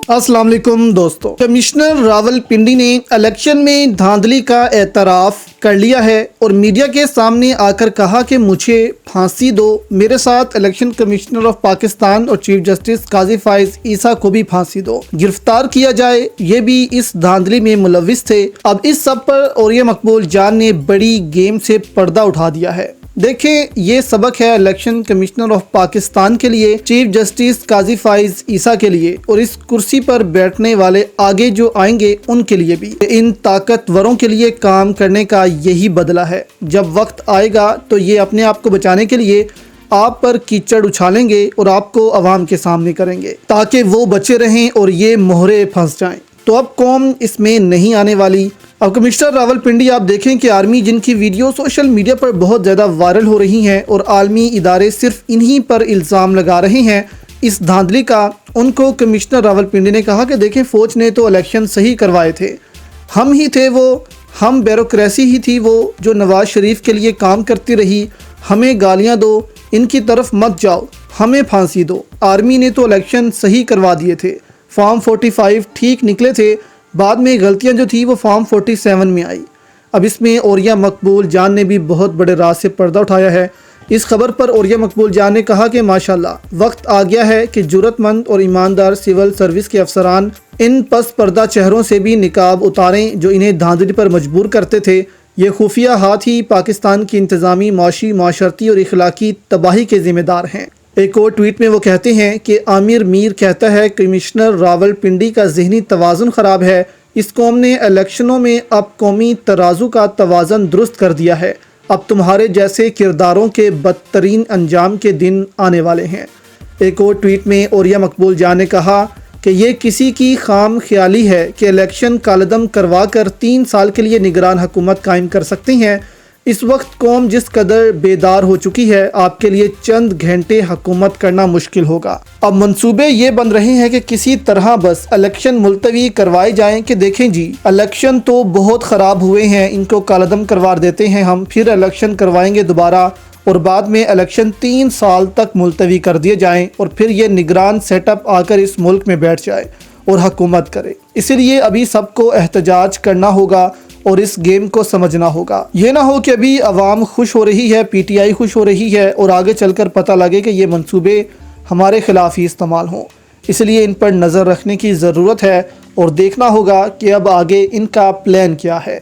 अस्सलाम वालेकुम दोस्तों। कमिश्नर रावलपिंडी ने इलेक्शन में धांधली का एतराफ़ कर लिया है और मीडिया के सामने आकर कहा कि मुझे फांसी दो, मेरे साथ इलेक्शन कमिश्नर ऑफ पाकिस्तान और चीफ जस्टिस काजी फाइज ईसा को भी फांसी दो, गिरफ्तार किया जाए, ये भी इस धांधली में मुलविस थे। अब इस सब पर औरिया मकबूल जान ने बड़ी गेम से पर्दा उठा दिया है। देखें, ये सबक है इलेक्शन कमिश्नर ऑफ पाकिस्तान के लिए, चीफ जस्टिस काजी फाइज ईसा के लिए और इस कुर्सी पर बैठने वाले आगे जो आएंगे उनके लिए भी। इन ताकतवरों के लिए काम करने का यही बदला है। जब वक्त आएगा तो ये अपने आप को बचाने के लिए आप पर कीचड़ उछालेंगे और आपको अवाम के सामने करेंगे ताकि वो बचे रहें और ये मोहरे फंस जाएं। तो अब कौम इसमें नहीं आने वाली। अब कमिश्नर रावलपिंडी आप देखें कि आर्मी जिनकी वीडियो सोशल मीडिया पर बहुत ज़्यादा वायरल हो रही हैं और आलमी इदारे सिर्फ इन्हीं पर इल्ज़ाम लगा रहे हैं इस धांधली का, उनको कमिश्नर रावलपिंडी ने कहा कि देखें, फ़ौज ने तो इलेक्शन सही करवाए थे, हम ही थे वो, हम ब्यूरोक्रेसी ही थी वो जो नवाज शरीफ के लिए काम करती रही, हमें गालियाँ दो, इनकी तरफ मत जाओ, हमें फांसी दो। आर्मी ने तो इलेक्शन सही करवा दिए थे, फॉर्म 45 ठीक निकले थे, बाद में गलतियां जो थी वो फॉर्म 47 में आई। अब इसमें औरिया मकबूल जान ने भी बहुत बड़े राज से पर्दा उठाया है। इस खबर पर औरिया मकबूल जान ने कहा कि माशाल्लाह वक्त आ गया है कि जुर्रतमंद और ईमानदार सिविल सर्विस के अफसरान इन पस पर्दा चेहरों से भी निकाब उतारें जो इन्हें धांधली पर मजबूर करते थे। ये खुफिया हाथ ही पाकिस्तान की इंतज़ामी, माशी, माशरती और इखलाकी तबाही के ज़िम्मेदार हैं। एक और ट्वीट में वो कहते हैं कि आमिर मीर कहता है कमिश्नर रावलपिंडी का ज़हनी तवाज़ुन ख़राब है। इस कौम ने इलेक्शनों में अब कौमी तराजू का तवाज़न दुरुस्त कर दिया है। अब तुम्हारे जैसे किरदारों के बदतरीन अंजाम के दिन आने वाले हैं। एक और ट्वीट में औरिया मकबूल जान ने कहा कि ये किसी की खाम ख्याली है कि इलेक्शन कालदम करवा कर 3 साल के लिए निगरान हुकूमत कायम कर सकती हैं। इस वक्त कौम जिस कदर बेदार हो चुकी है, आपके लिए चंद घंटे हुकूमत करना मुश्किल होगा। अब मंसूबे ये बन रहे हैं कि किसी तरह बस इलेक्शन मुलतवी करवाए जाएं कि देखें जी, इलेक्शन तो बहुत ख़राब हुए हैं, इनको कालदम करवा देते हैं हम, फिर इलेक्शन करवाएंगे दोबारा और बाद में इलेक्शन 3 साल तक मुलतवी कर दिए जाएँ और फिर ये निगरान सेटअप आकर इस मुल्क में बैठ जाए और हुकूमत करे। इसीलिए अभी सबको एहतजाज करना होगा और इस गेम को समझना होगा। ये ना हो कि अभी अवाम खुश हो रही है, PTI खुश हो रही है और आगे चलकर पता लगे कि ये मंसूबे हमारे खिलाफ ही इस्तेमाल हों। इसलिए इन पर नज़र रखने की ज़रूरत है और देखना होगा कि अब आगे इनका प्लान क्या है।